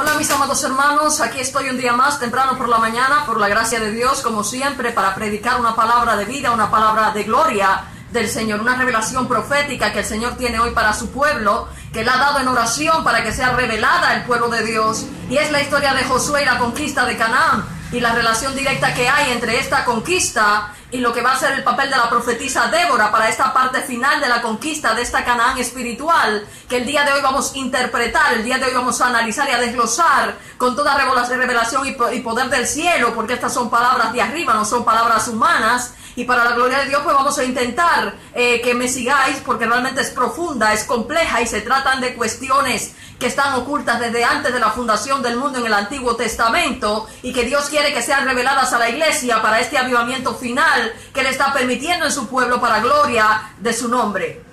Hola mis amados hermanos, aquí estoy un día más temprano por la mañana, por la gracia de Dios, como siempre, para predicar una palabra de vida, una palabra de gloria del Señor, una revelación profética que el Señor tiene hoy para su pueblo, que Él ha dado en oración para que sea revelada al pueblo de Dios. Y es la historia de Josué y la conquista de Canaán, y la relación directa que hay entre esta conquista y lo que va a ser el papel de la profetisa Débora para esta parte final de la conquista de esta Canaán espiritual, que el día de hoy vamos a interpretar, el día de hoy vamos a analizar y a desglosar con toda revelación y poder del cielo, porque estas son palabras de arriba, no son palabras humanas. Y para la gloria de Dios, pues vamos a intentar que me sigáis, porque realmente es profunda, es compleja y se tratan de cuestiones que están ocultas desde antes de la fundación del mundo en el Antiguo Testamento, y que Dios quiere que sean reveladas a la iglesia para este avivamiento final que Él está permitiendo en su pueblo para gloria de su nombre.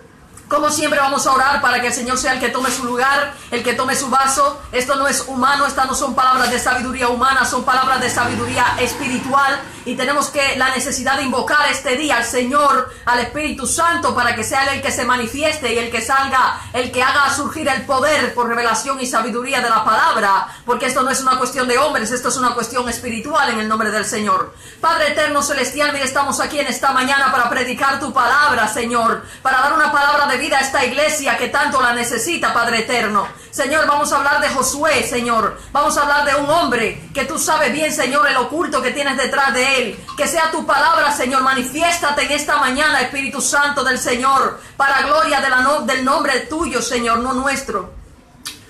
Como siempre vamos a orar para que el Señor sea el que tome su lugar, el que tome su vaso. Esto no es humano, estas no son palabras de sabiduría humana, son palabras de sabiduría espiritual. Y tenemos la necesidad de invocar este día al Señor, al Espíritu Santo, para que sea Él el que se manifieste y el que salga, el que haga surgir el poder por revelación y sabiduría de la palabra. Porque esto no es una cuestión de hombres, esto es una cuestión espiritual en el nombre del Señor. Padre eterno celestial, mire, estamos aquí en esta mañana para predicar tu palabra, Señor, para dar una palabra de vida a esta iglesia que tanto la necesita, Padre eterno. Señor, vamos a hablar de Josué, Señor. Vamos a hablar de un hombre que tú sabes bien, Señor, el oculto que tienes detrás de él. Que sea tu palabra, Señor. Manifiéstate en esta mañana, Espíritu Santo del Señor, para gloria del nombre tuyo, Señor, no nuestro.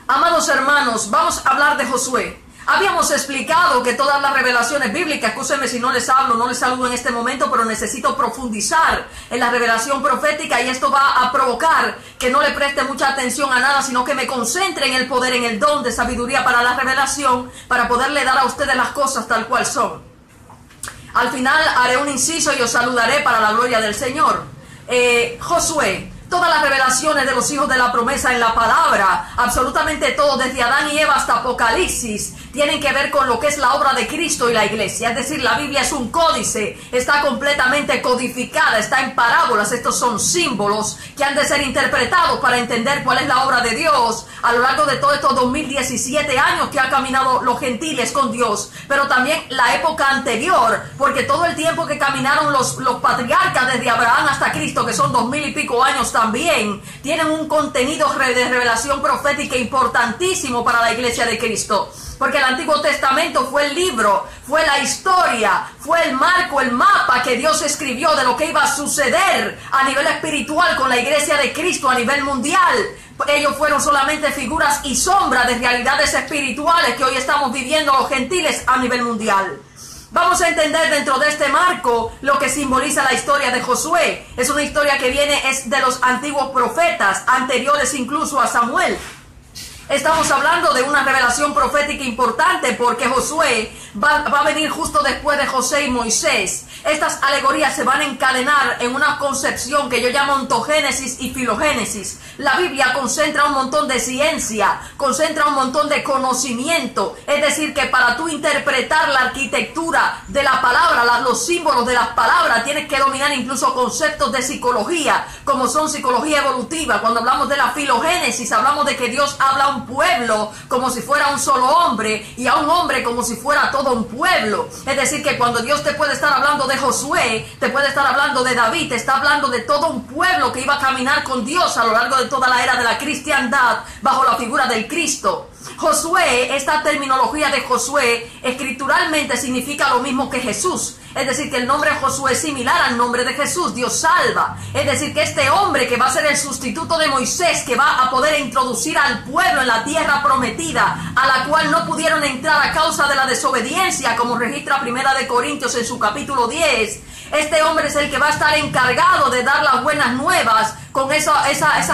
Amados hermanos, vamos a hablar de Josué. Habíamos explicado que todas las revelaciones bíblicas, escúchenme si no les hablo, no les saludo en este momento, pero necesito profundizar en la revelación profética, y esto va a provocar que no le preste mucha atención a nada, sino que me concentre en el poder, en el don de sabiduría para la revelación, para poderle dar a ustedes las cosas tal cual son. Al final haré un inciso y os saludaré para la gloria del Señor. Josué. Todas las revelaciones de los hijos de la promesa en la palabra, absolutamente todo, desde Adán y Eva hasta Apocalipsis, tienen que ver con lo que es la obra de Cristo y la iglesia. Es decir, la Biblia es un códice, está completamente codificada, está en parábolas. Estos son símbolos que han de ser interpretados para entender cuál es la obra de Dios a lo largo de todos estos 2017 años que han caminado los gentiles con Dios, pero también la época anterior, porque todo el tiempo que caminaron los patriarcas desde Abraham hasta Cristo, que son 2000 y pico años, también tienen un contenido de revelación profética importantísimo para la iglesia de Cristo. Porque el Antiguo Testamento fue el libro, fue la historia, fue el marco, el mapa que Dios escribió de lo que iba a suceder a nivel espiritual con la iglesia de Cristo a nivel mundial. Ellos fueron solamente figuras y sombras de realidades espirituales que hoy estamos viviendo los gentiles a nivel mundial. Vamos a entender dentro de este marco lo que simboliza la historia de Josué. Es una historia que es de los antiguos profetas, anteriores incluso a Samuel. Estamos hablando de una revelación profética importante, porque Josué va a venir justo después de José y Moisés. Estas alegorías se van a encadenar en una concepción que yo llamo ontogénesis y filogénesis. La Biblia concentra un montón de ciencia, concentra un montón de conocimiento. Es decir, que para tú interpretar la arquitectura de la palabra, los símbolos de las palabras, tienes que dominar incluso conceptos de psicología, como son psicología evolutiva. Cuando hablamos de la filogénesis, hablamos de que Dios habla a un pueblo como si fuera un solo hombre, y a un hombre como si fuera todo un pueblo. Es decir, que cuando Dios te puede estar hablando de Josué, te puede estar hablando de David, te está hablando de todo un pueblo que iba a caminar con Dios a lo largo de toda la era de la cristiandad bajo la figura del Cristo. Josué, esta terminología de Josué escrituralmente significa lo mismo que Jesús. Es decir, que el nombre de Josué es similar al nombre de Jesús, Dios salva. Es decir, que este hombre que va a ser el sustituto de Moisés, que va a poder introducir al pueblo en la tierra prometida, a la cual no pudieron entrar a causa de la desobediencia, como registra 1 Corintios en su capítulo 10, este hombre es el que va a estar encargado de dar las buenas nuevas con esa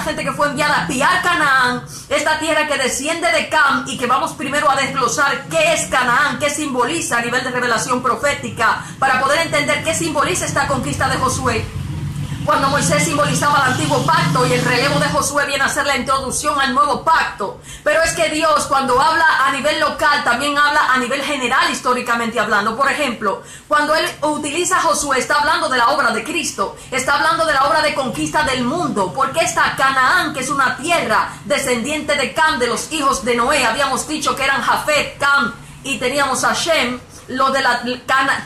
gente que fue enviada a espiar Canaán, esta tierra que desciende de Cam, y que vamos primero a desglosar qué es Canaán, qué simboliza a nivel de revelación profética, para poder entender qué simboliza esta conquista de Josué. cuando Moisés simbolizaba el antiguo pacto y el relevo de Josué viene a ser la introducción al nuevo pacto. Pero es que Dios, cuando habla a nivel local, también habla a nivel general históricamente hablando. Por ejemplo, cuando Él utiliza a Josué, está hablando de la obra de Cristo, está hablando de la obra de conquista del mundo, porque esta Canaán, que es una tierra descendiente de Cam, de los hijos de Noé, habíamos dicho que eran Jafet, Cam y teníamos a Shem. Lo de la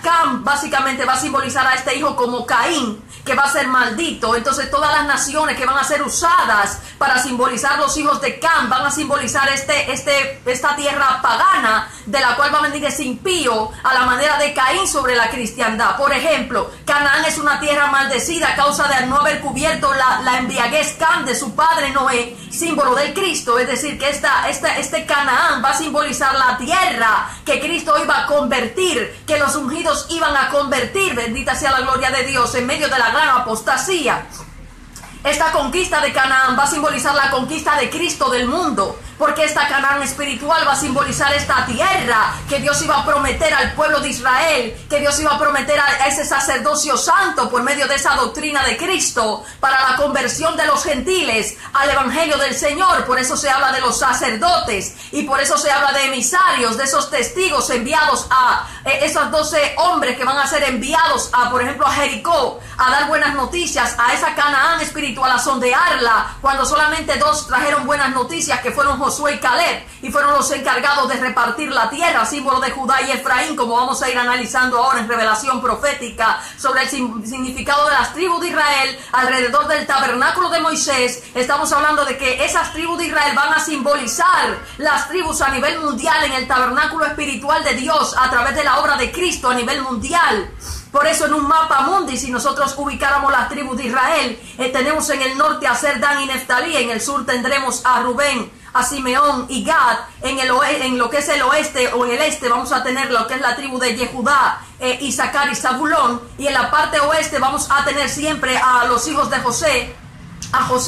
Cam básicamente va a simbolizar a este hijo como Caín, que va a ser maldito. Entonces todas las naciones que van a ser usadas para simbolizar los hijos de Cam van a simbolizar esta tierra pagana, de la cual va a venir ese impío a la manera de Caín sobre la cristiandad. Por ejemplo, Canaán es una tierra maldecida a causa de no haber cubierto la embriaguez Cam de su padre Noé, símbolo del Cristo. Es decir, que este Canaán va a simbolizar la tierra que Cristo iba a convertir, que los ungidos iban a convertir, bendita sea la gloria de Dios, en medio de la gran apostasía. Esta conquista de Canaán va a simbolizar la conquista de Cristo del mundo, porque esta Canaán espiritual va a simbolizar esta tierra que Dios iba a prometer al pueblo de Israel, que Dios iba a prometer a ese sacerdocio santo por medio de esa doctrina de Cristo para la conversión de los gentiles al evangelio del Señor. Por eso se habla de los sacerdotes y por eso se habla de emisarios, de esos testigos enviados a esos 12 hombres que van a ser enviados a, por ejemplo, a Jericó, a dar buenas noticias a esa Canaán espiritual, a sondearla, cuando solamente 2 trajeron buenas noticias, que fueron Josué y Caleb, y fueron los encargados de repartir la tierra, símbolo de Judá y Efraín, como vamos a ir analizando ahora en revelación profética sobre el significado de las tribus de Israel alrededor del tabernáculo de Moisés. Estamos hablando de que esas tribus de Israel van a simbolizar las tribus a nivel mundial en el tabernáculo espiritual de Dios a través de la obra de Cristo a nivel mundial. Por eso en un mapa mundi, si nosotros ubicáramos las tribus de Israel, tenemos en el norte a Aser, Dan y Neftalí, en el sur tendremos a Rubén, a Simeón y Gad, en lo que es el oeste o en el este vamos a tener lo que es la tribu de Yehudá, Isaacar y Zabulón, y en la parte oeste vamos a tener siempre a los hijos de José,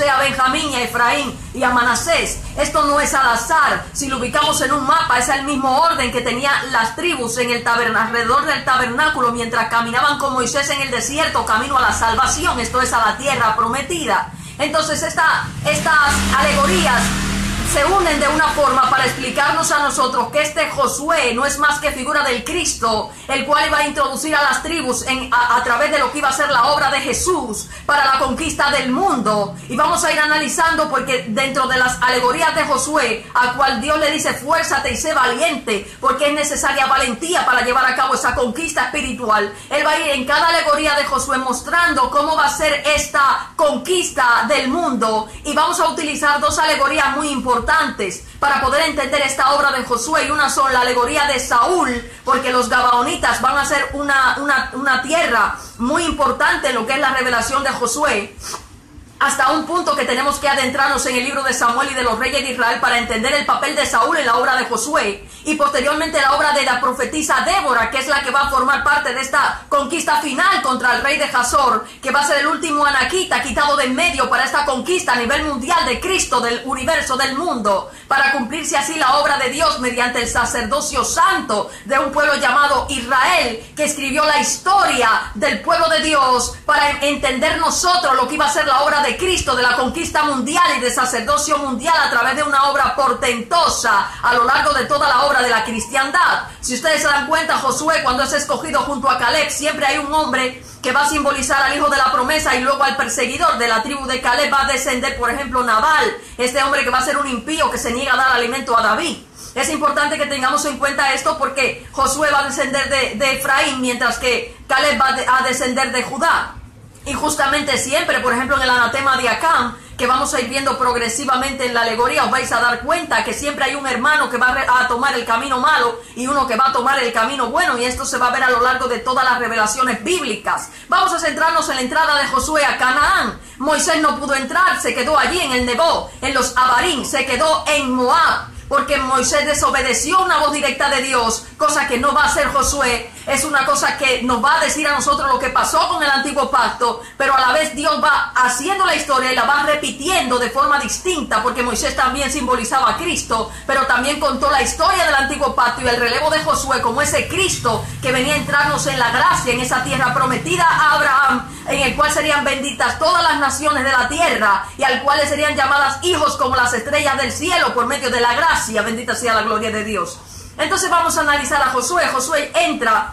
a Benjamín, a Efraín y a Manasés. Esto no es al azar. Si lo ubicamos en un mapa, es el mismo orden que tenían las tribus en el alrededor del tabernáculo mientras caminaban con Moisés en el desierto, camino a la salvación, esto es a la tierra prometida. Entonces estas alegorías se unen de una forma para explicarnos a nosotros que este Josué no es más que figura del Cristo, el cual iba a introducir a las tribus a través de lo que iba a ser la obra de Jesús para la conquista del mundo. Y vamos a ir analizando, porque dentro de las alegorías de Josué, a cual Dios le dice fuérzate y sé valiente, porque es necesaria valentía para llevar a cabo esa conquista espiritual. Él va a ir en cada alegoría de Josué mostrando cómo va a ser esta conquista del mundo, y vamos a utilizar 2 alegorías muy importantes para poder entender esta obra de Josué, y una son la alegoría de Saúl, porque los gabaonitas van a ser una tierra muy importante en lo que es la revelación de Josué, hasta un punto que tenemos que adentrarnos en el libro de Samuel y de los reyes de Israel para entender el papel de Saúl en la obra de Josué, y posteriormente la obra de la profetisa Débora, que es la que va a formar parte de esta conquista final contra el rey de Hazor, que va a ser el último anaquita quitado de en medio para esta conquista a nivel mundial de Cristo, del universo, del mundo, para cumplirse así la obra de Dios mediante el sacerdocio santo de un pueblo llamado Israel, que escribió la historia del pueblo de Dios para entender nosotros lo que iba a ser la obra de Cristo, de la conquista mundial y de sacerdocio mundial a través de una obra portentosa a lo largo de toda la obra de la cristiandad. Si ustedes se dan cuenta, Josué, cuando es escogido junto a Caleb, siempre hay un hombre que va a simbolizar al hijo de la promesa, y luego al perseguidor de la tribu de Caleb va a descender, por ejemplo, Nabal, este hombre que va a ser un impío que se niega a dar alimento a David. Es importante que tengamos en cuenta esto, porque Josué va a descender de Efraín, mientras que Caleb va a descender de Judá. Y justamente siempre, por ejemplo, en el anatema de Acán, que vamos a ir viendo progresivamente en la alegoría, os vais a dar cuenta que siempre hay un hermano que va a tomar el camino malo y uno que va a tomar el camino bueno, y esto se va a ver a lo largo de todas las revelaciones bíblicas. Vamos a centrarnos en la entrada de Josué a Canaán. Moisés no pudo entrar, se quedó allí en el Nebo, en los Abarim, se quedó en Moab, porque Moisés desobedeció una voz directa de Dios, cosa que no va a hacer Josué. es una cosa que nos va a decir a nosotros lo que pasó con el antiguo pacto, pero a la vez Dios va haciendo la historia y la va repitiendo de forma distinta, porque Moisés también simbolizaba a Cristo, pero también contó la historia del antiguo pacto y el relevo de Josué como ese Cristo que venía a entrarnos en la gracia, en esa tierra prometida a Abraham, en el cual serían benditas todas las naciones de la tierra y al cual serían llamadas hijos como las estrellas del cielo por medio de la gracia. Bendita sea la gloria de Dios. Entonces vamos a analizar a Josué. Josué entra,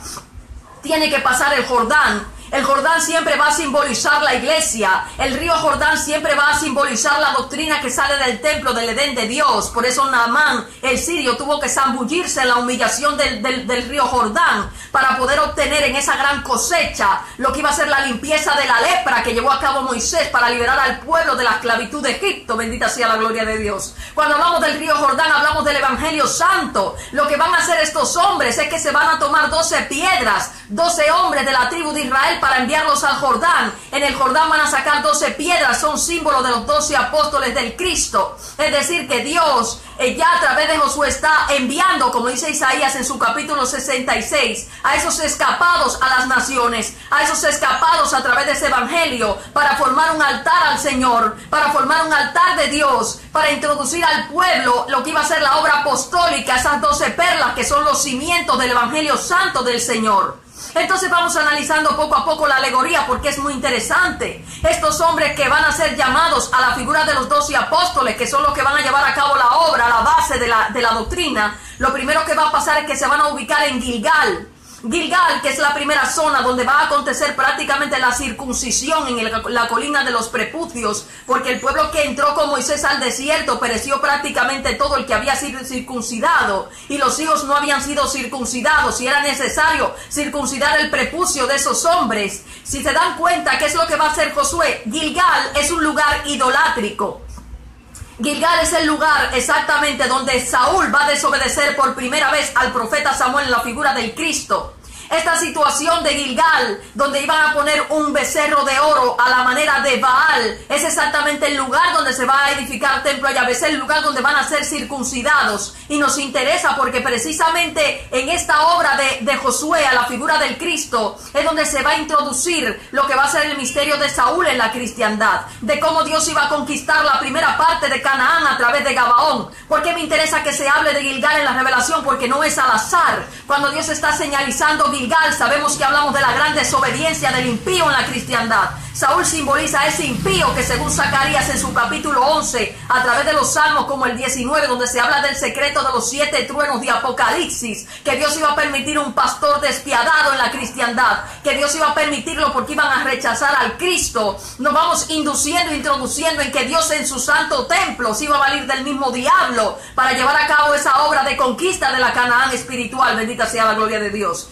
tiene que pasar el Jordán. El Jordán siempre va a simbolizar la iglesia. El río Jordán siempre va a simbolizar la doctrina que sale del templo del Edén de Dios. Por eso Naamán, el sirio, tuvo que zambullirse en la humillación del río Jordán para poder obtener en esa gran cosecha lo que iba a ser la limpieza de la lepra que llevó a cabo Moisés para liberar al pueblo de la esclavitud de Egipto. Bendita sea la gloria de Dios. Cuando hablamos del río Jordán, hablamos del Evangelio Santo. Lo que van a hacer estos hombres es que se van a tomar 12 piedras, 12 hombres de la tribu de Israel, para enviarlos al Jordán. En el Jordán van a sacar 12 piedras, son símbolos de los 12 apóstoles del Cristo. Es decir, que Dios ya a través de Josué está enviando, como dice Isaías en su capítulo 66, a esos escapados a las naciones, a esos escapados a través de ese evangelio, para formar un altar al Señor, para formar un altar de Dios, para introducir al pueblo lo que iba a ser la obra apostólica, esas 12 perlas que son los cimientos del evangelio santo del Señor. Entonces vamos analizando poco a poco la alegoría porque es muy interesante. Estos hombres que van a ser llamados a la figura de los 12 apóstoles, que son los que van a llevar a cabo la obra, la base de la doctrina, lo primero que va a pasar es que se van a ubicar en Gilgal. Gilgal, que es la primera zona donde va a acontecer prácticamente la circuncisión en la colina de los prepucios, porque el pueblo que entró con Moisés al desierto pereció prácticamente todo el que había sido circuncidado, y los hijos no habían sido circuncidados, y era necesario circuncidar el prepucio de esos hombres. Si se dan cuenta, ¿qué es lo que va a hacer Josué? Gilgal es un lugar idolátrico. Gilgal es el lugar exactamente donde Saúl va a desobedecer por primera vez al profeta Samuel en la figura del Cristo. Esta situación de Gilgal, donde iban a poner un becerro de oro a la manera de Baal, es exactamente el lugar donde se va a edificar el templo a Yahvé, es el lugar donde van a ser circuncidados. Y nos interesa porque precisamente en esta obra de Josué, a la figura del Cristo, es donde se va a introducir lo que va a ser el misterio de Saúl en la cristiandad, de cómo Dios iba a conquistar la primera parte de Canaán a través de Gabaón. ¿Por qué me interesa que se hable de Gilgal en la revelación? Porque no es al azar. Cuando Dios está señalizando Gilgal, sabemos que hablamos de la gran desobediencia del impío en la cristiandad. Saúl simboliza a ese impío que, según Zacarías en su capítulo 11, a través de los salmos como el 19, donde se habla del secreto de los 7 truenos de Apocalipsis, que Dios iba a permitir un pastor despiadado en la cristiandad, que Dios iba a permitirlo porque iban a rechazar al Cristo. Nos vamos induciendo, introduciendo en que Dios en su santo templo se iba a valer del mismo diablo para llevar a cabo esa obra de conquista de la Canaán espiritual. Bendita sea la gloria de Dios.